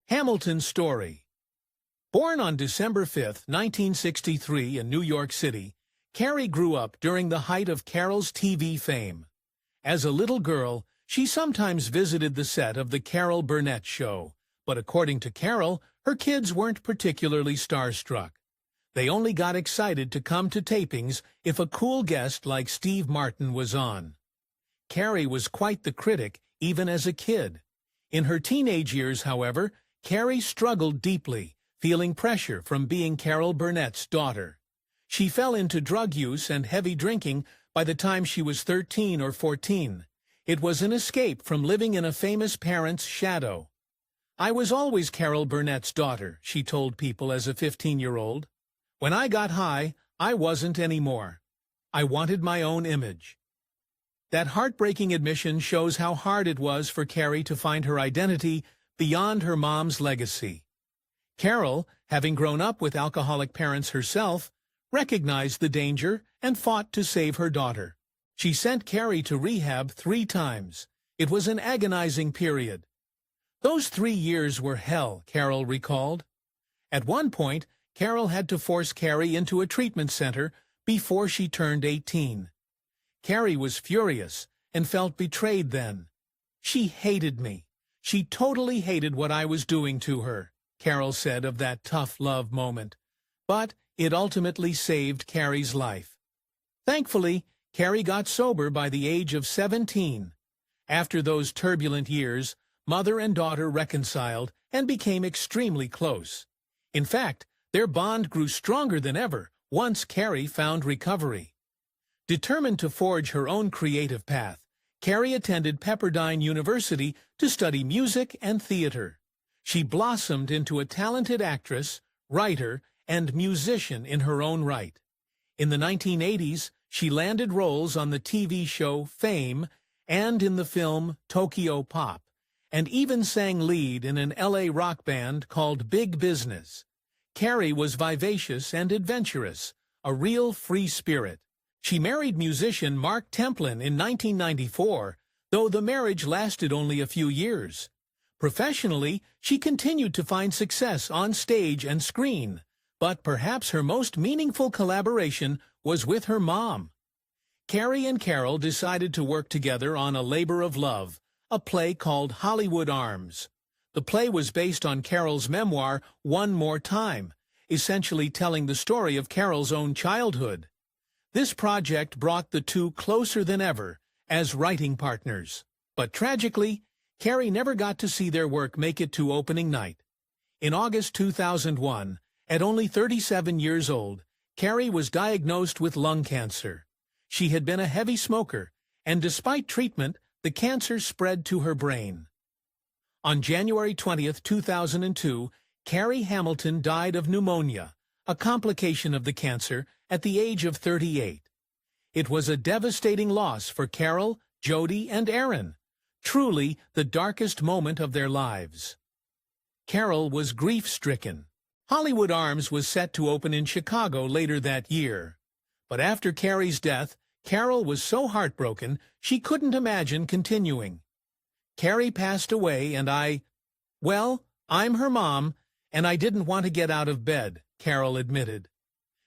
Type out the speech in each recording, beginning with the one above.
Hamilton story. Born on December 5, 1963 in New York City, Carrie grew up during the height of Carol's TV fame. As a little girl, she sometimes visited the set of the Carol Burnett show, but according to Carol, her kids weren't particularly starstruck. They only got excited to come to tapings if a cool guest like Steve Martin was on. Carrie was quite the critic, even as a kid. In her teenage years, however, Carrie struggled deeply, feeling pressure from being Carol Burnett's daughter. She fell into drug use and heavy drinking by the time she was 13 or 14. It was an escape from living in a famous parent's shadow. "I was always Carol Burnett's daughter," she told people as a 15-year-old. "When I got high, I wasn't anymore. I wanted my own image." That heartbreaking admission shows how hard it was for Carrie to find her identity beyond her mom's legacy. Carol, having grown up with alcoholic parents herself, recognized the danger and fought to save her daughter. She sent Carrie to rehab 3 times. It was an agonizing period. "Those 3 years were hell," Carol recalled. At one point, Carol had to force Carrie into a treatment center before she turned 18. Carrie was furious and felt betrayed then. "She hated me. She totally hated what I was doing to her," Carol said of that tough love moment. But it ultimately saved Carrie's life. Thankfully, Carrie got sober by the age of 17. After those turbulent years, mother and daughter reconciled and became extremely close. In fact, their bond grew stronger than ever once Carrie found recovery. Determined to forge her own creative path, Carrie attended Pepperdine University to study music and theater. She blossomed into a talented actress, writer, and musician in her own right. In the 1980s, she landed roles on the TV show Fame and in the film Tokyo Pop, and even sang lead in an LA rock band called Big Business. Carrie was vivacious and adventurous, a real free spirit. She married musician Mark Templin in 1994, though the marriage lasted only a few years. Professionally, she continued to find success on stage and screen, but perhaps her most meaningful collaboration was with her mom. Carrie and Carol decided to work together on A Labor of Love, a play called Hollywood Arms. The play was based on Carol's memoir, One More Time, essentially telling the story of Carol's own childhood. This project brought the two closer than ever as writing partners. But tragically, Carrie never got to see their work make it to opening night. In August 2001, at only 37 years old, Carrie was diagnosed with lung cancer. She had been a heavy smoker, and despite treatment, the cancer spread to her brain. On January 20, 2002, Carrie Hamilton died of pneumonia, a complication of the cancer, at the age of 38. It was a devastating loss for Carol, Jody, and Aaron, truly the darkest moment of their lives. Carol was grief-stricken. Hollywood Arms was set to open in Chicago later that year. But after Carrie's death, Carol was so heartbroken she couldn't imagine continuing. "Carrie passed away and I'm her mom, and I didn't want to get out of bed," Carol admitted.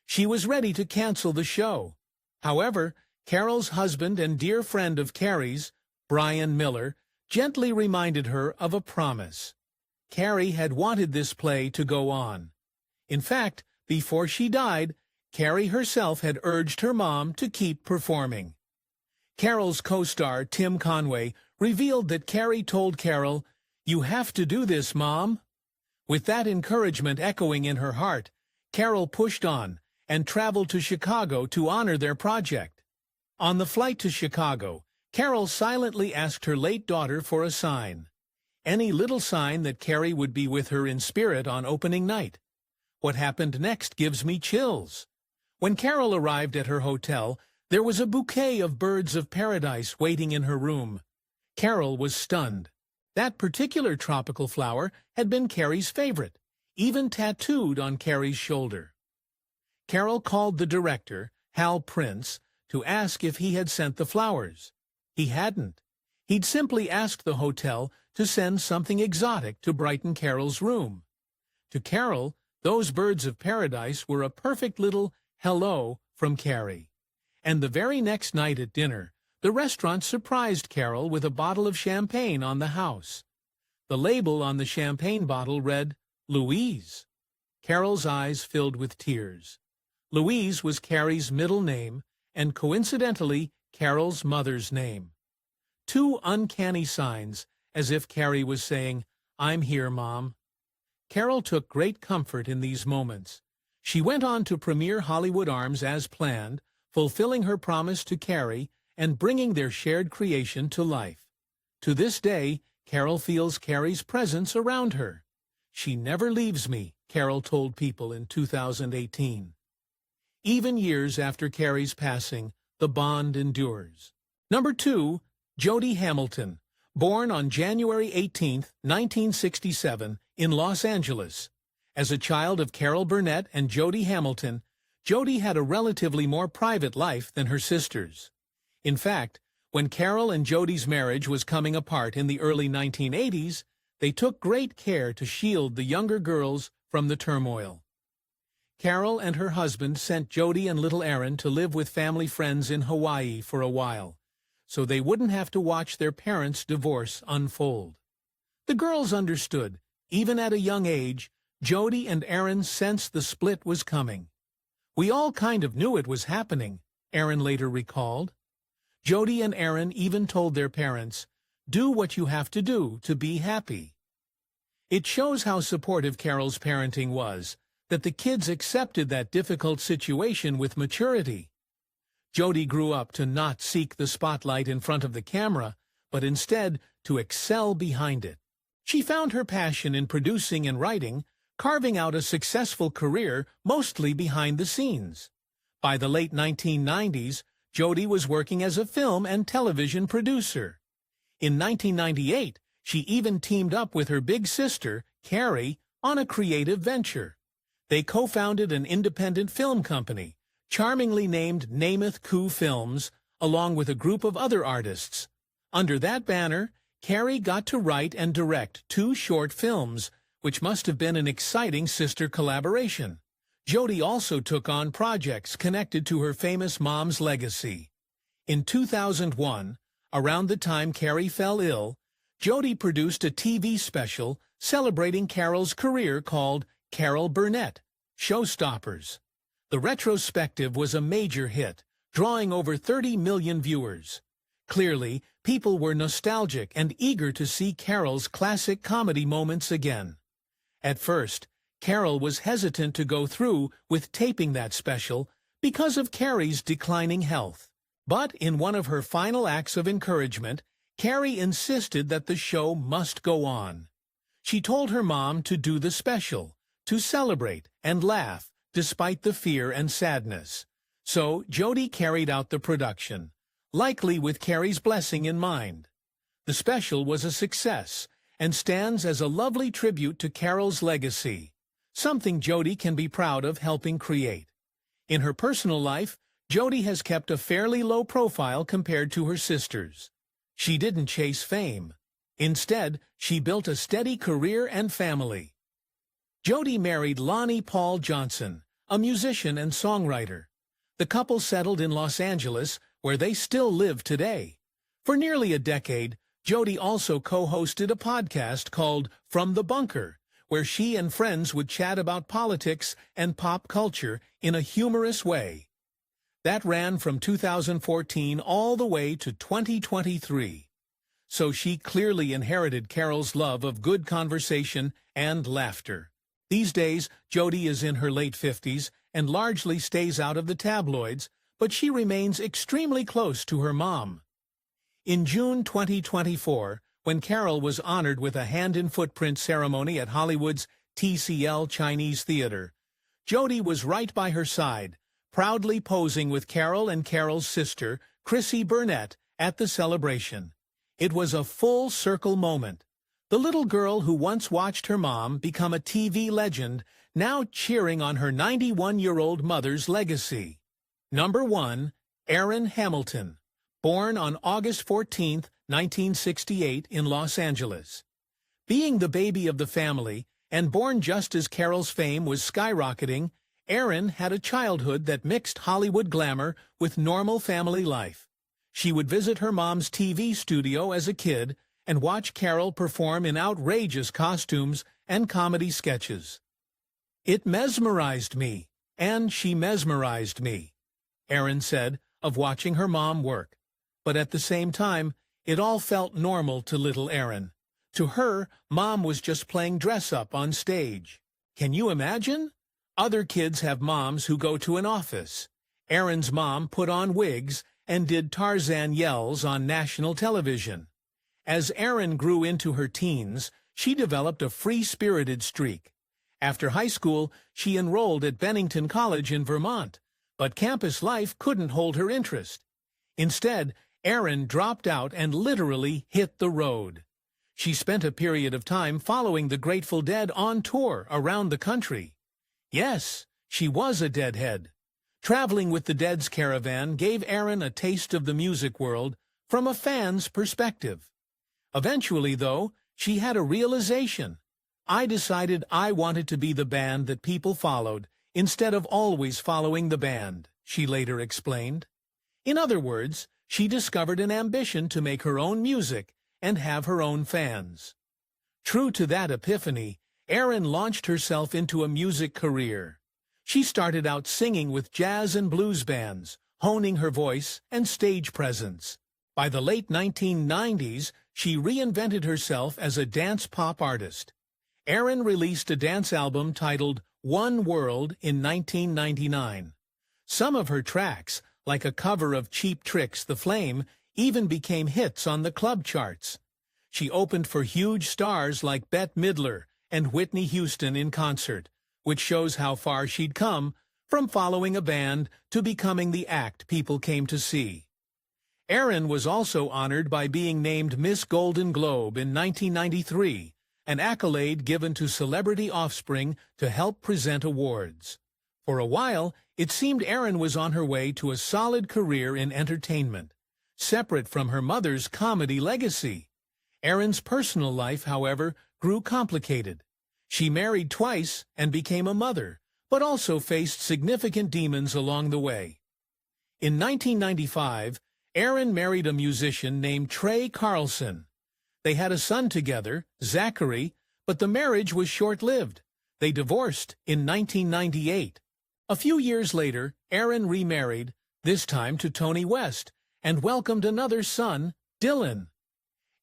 She was ready to cancel the show. However, Carol's husband and dear friend of Carrie's, Brian Miller, gently reminded her of a promise. Carrie had wanted this play to go on. In fact, before she died, Carrie herself had urged her mom to keep performing. Carol's co-star, Tim Conway, revealed that Carrie told Carol, "You have to do this, Mom." With that encouragement echoing in her heart, Carol pushed on and traveled to Chicago to honor their project. On the flight to Chicago, Carol silently asked her late daughter for a sign. Any little sign that Carrie would be with her in spirit on opening night. What happened next gives me chills. When Carol arrived at her hotel, there was a bouquet of birds of paradise waiting in her room. Carol was stunned. That particular tropical flower had been Carrie's favorite, even tattooed on Carrie's shoulder. Carol called the director, Hal Prince, to ask if he had sent the flowers. He hadn't. He'd simply asked the hotel to send something exotic to brighten Carol's room. To Carol, those birds of paradise were a perfect little hello from Carrie. And the very next night at dinner, the restaurant surprised Carol with a bottle of champagne on the house. The label on the champagne bottle read, Louise. Carol's eyes filled with tears. Louise was Carrie's middle name, and coincidentally, Carol's mother's name. Two uncanny signs, as if Carrie was saying, I'm here, Mom. Carol took great comfort in these moments. She went on to premiere Hollywood Arms as planned, fulfilling her promise to Carrie and bringing their shared creation to life. To this day, Carol feels Carrie's presence around her. She never leaves me, Carol told People in 2018. Even years after Carrie's passing, the bond endures. Number 2, Jody Hamilton, born on January 18, 1967, in Los Angeles. As a child of Carol Burnett and Jody Hamilton, Jody had a relatively more private life than her sisters. In fact, when Carol and Jody's marriage was coming apart in the early 1980s, they took great care to shield the younger girls from the turmoil. Carol and her husband sent Jody and little Aaron to live with family friends in Hawaii for a while, so they wouldn't have to watch their parents' divorce unfold. The girls understood. Even at a young age, Jody and Aaron sensed the split was coming. We all kind of knew it was happening, Aaron later recalled. Jody and Aaron even told their parents, do what you have to do to be happy. It shows how supportive Carol's parenting was, that the kids accepted that difficult situation with maturity. Jody grew up to not seek the spotlight in front of the camera, but instead to excel behind it. She found her passion in producing and writing, carving out a successful career mostly behind the scenes. By the late 1990s, Jody was working as a film and television producer. In 1998, she even teamed up with her big sister, Carrie, on a creative venture. They co-founded an independent film company, charmingly named Namath Koo Films, along with a group of other artists. Under that banner, Carrie got to write and direct 2 short films, which must have been an exciting sister collaboration. Jody also took on projects connected to her famous mom's legacy. In 2001, around the time Carrie fell ill, Jody produced a TV special celebrating Carol's career called Carol Burnett, Showstoppers. The retrospective was a major hit, drawing over 30 million viewers. Clearly, people were nostalgic and eager to see Carol's classic comedy moments again. At first, Carol was hesitant to go through with taping that special because of Carrie's declining health. But in one of her final acts of encouragement, Carrie insisted that the show must go on. She told her mom to do the special, to celebrate and laugh despite the fear and sadness. So Jody carried out the production, likely with Carrie's blessing in mind. The special was a success and stands as a lovely tribute to Carol's legacy, something Jody can be proud of helping create. In her personal life, Jody has kept a fairly low profile compared to her sisters. She didn't chase fame. Instead, she built a steady career and family. Jody married Lonnie Paul Johnson, a musician and songwriter. The couple settled in Los Angeles, where they still live today. For nearly a decade, Jody also co-hosted a podcast called From the Bunker, where she and friends would chat about politics and pop culture in a humorous way. That ran from 2014 all the way to 2023. So she clearly inherited Carol's love of good conversation and laughter. These days, Jody is in her late 50s and largely stays out of the tabloids, but she remains extremely close to her mom. In June 2024, when Carol was honored with a hand-in-footprint ceremony at Hollywood's TCL Chinese Theater, Jody was right by her side, proudly posing with Carol and Carol's sister, Carol Burnett, at the celebration. It was a full-circle moment. The little girl who once watched her mom become a TV legend, now cheering on her 91-year-old mother's legacy. Number 1, Aaron Hamilton, born on August 14, 1968 in Los Angeles. Being the baby of the family, and born just as Carol's fame was skyrocketing, Erin had a childhood that mixed Hollywood glamour with normal family life. She would visit her mom's TV studio as a kid and watch Carol perform in outrageous costumes and comedy sketches. "It mesmerized me, and she mesmerized me," Erin said of watching her mom work. But at the same time, it all felt normal to little Erin. To her, mom was just playing dress-up on stage. Can you imagine? Other kids have moms who go to an office. Erin's mom put on wigs and did Tarzan yells on national television. As Erin grew into her teens, she developed a free-spirited streak. After high school, she enrolled at Bennington College in Vermont, but campus life couldn't hold her interest. Instead, Erin dropped out and literally hit the road. She spent a period of time following the Grateful Dead on tour around the country. Yes, she was a Deadhead. Traveling with the Dead's caravan gave Erin a taste of the music world from a fan's perspective. Eventually, though, she had a realization. "I decided I wanted to be the band that people followed, instead of always following the band," she later explained. In other words, she discovered an ambition to make her own music and have her own fans. True to that epiphany, Erin launched herself into a music career. She started out singing with jazz and blues bands, honing her voice and stage presence. By the late 1990s, she reinvented herself as a dance pop artist. Erin released a dance album titled One World in 1999. Some of her tracks, like a cover of Cheap Trick's The Flame, even became hits on the club charts. She opened for huge stars like Bette Midler and Whitney Houston in concert, which shows how far she'd come from following a band to becoming the act people came to see. Erin was also honored by being named Miss Golden Globe in 1993, an accolade given to celebrity offspring to help present awards. For a while, it seemed Erin was on her way to a solid career in entertainment, separate from her mother's comedy legacy. Erin's personal life, however, grew complicated. She married twice and became a mother, but also faced significant demons along the way. In 1995, Erin married a musician named Trey Carlson. They had a son together, Zachary, but the marriage was short-lived. They divorced in 1998. A few years later, Erin remarried, this time to Tony West, and welcomed another son, Dylan.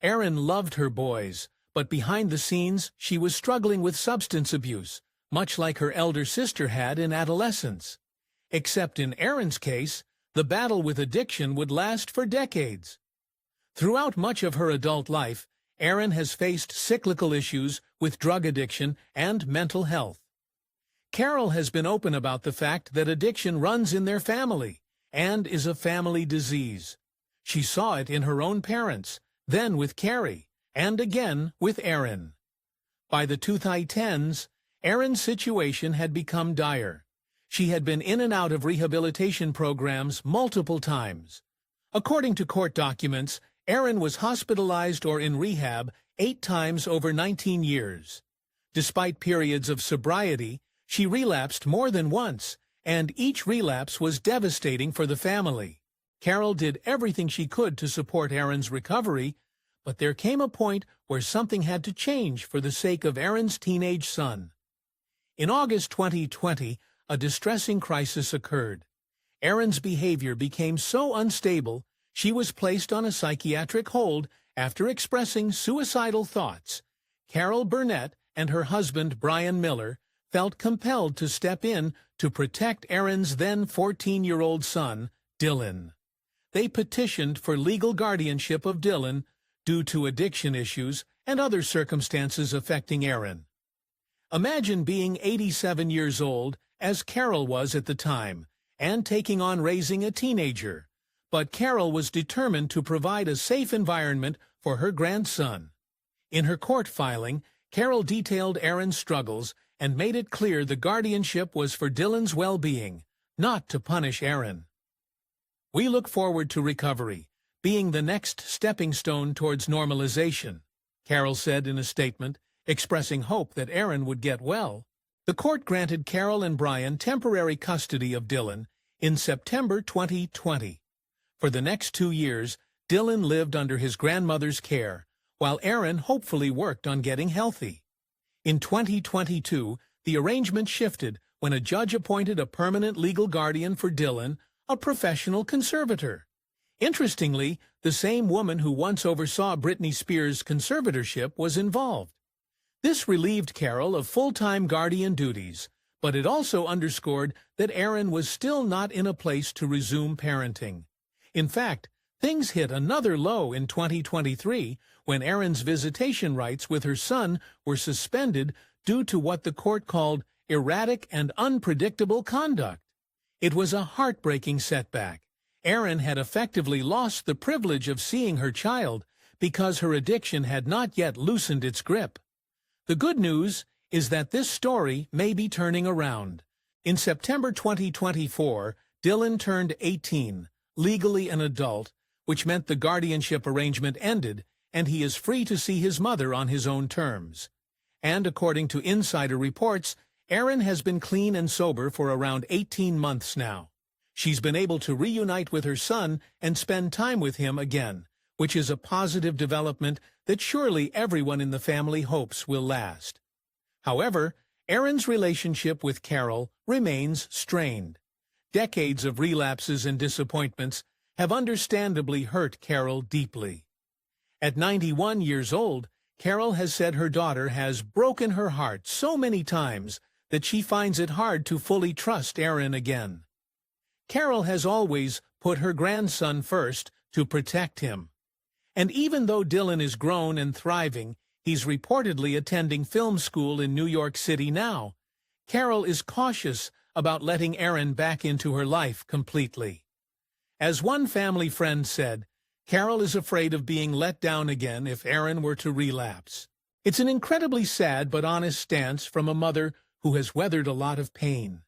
Erin loved her boys, but behind the scenes she was struggling with substance abuse, much like her elder sister had in adolescence. Except in Erin's case, the battle with addiction would last for decades. Throughout much of her adult life, Erin has faced cyclical issues with drug addiction and mental health. Carol has been open about the fact that addiction runs in their family and is a family disease. She saw it in her own parents, then with Carrie, and again with Erin. By the 2010s, Erin's situation had become dire. She had been in and out of rehabilitation programs multiple times. According to court documents, Erin was hospitalized or in rehab 8 times over 19 years. Despite periods of sobriety, she relapsed more than once, and each relapse was devastating for the family. Carol did everything she could to support Erin's recovery, but there came a point where something had to change for the sake of Erin's teenage son. In August 2020, a distressing crisis occurred. Erin's behavior became so unstable, she was placed on a psychiatric hold after expressing suicidal thoughts. Carol Burnett and her husband, Brian Miller, felt compelled to step in to protect Erin's then 14-year-old son, Dylan. They petitioned for legal guardianship of Dylan due to addiction issues and other circumstances affecting Erin. Imagine being 87 years old, as Carol was at the time, and taking on raising a teenager. But Carol was determined to provide a safe environment for her grandson. In her court filing, Carol detailed Erin's struggles and made it clear the guardianship was for Dylan's well-being, not to punish Erin. "We look forward to recovery, being the next stepping stone towards normalization, Carol said in a statement, expressing hope that Aaron would get well. The court granted Carol and Brian temporary custody of Dylan in September 2020. For the next 2 years, Dylan lived under his grandmother's care, while Aaron hopefully worked on getting healthy. In 2022, the arrangement shifted when a judge appointed a permanent legal guardian for Dylan, a professional conservator. Interestingly, the same woman who once oversaw Britney Spears' conservatorship was involved. This relieved Carol of full-time guardian duties, but it also underscored that Aaron was still not in a place to resume parenting. In fact, things hit another low in 2023 when Aaron's visitation rights with her son were suspended due to what the court called erratic and unpredictable conduct. It was a heartbreaking setback. Aaron had effectively lost the privilege of seeing her child because her addiction had not yet loosened its grip. The good news is that this story may be turning around. In September 2024, Dylan turned 18, legally an adult, which meant the guardianship arrangement ended and he is free to see his mother on his own terms. And according to insider reports, Aaron has been clean and sober for around 18 months now. She's been able to reunite with her son and spend time with him again, which is a positive development that surely everyone in the family hopes will last. However, Aaron's relationship with Carol remains strained. Decades of relapses and disappointments have understandably hurt Carol deeply. At 91 years old, Carol has said her daughter has broken her heart so many times that she finds it hard to fully trust Aaron again. Carol has always put her grandson first to protect him. And even though Dylan is grown and thriving, he's reportedly attending film school in New York City now. Carol is cautious about letting Aaron back into her life completely. As one family friend said, Carol is afraid of being let down again if Aaron were to relapse. It's an incredibly sad but honest stance from a mother who has weathered a lot of pain.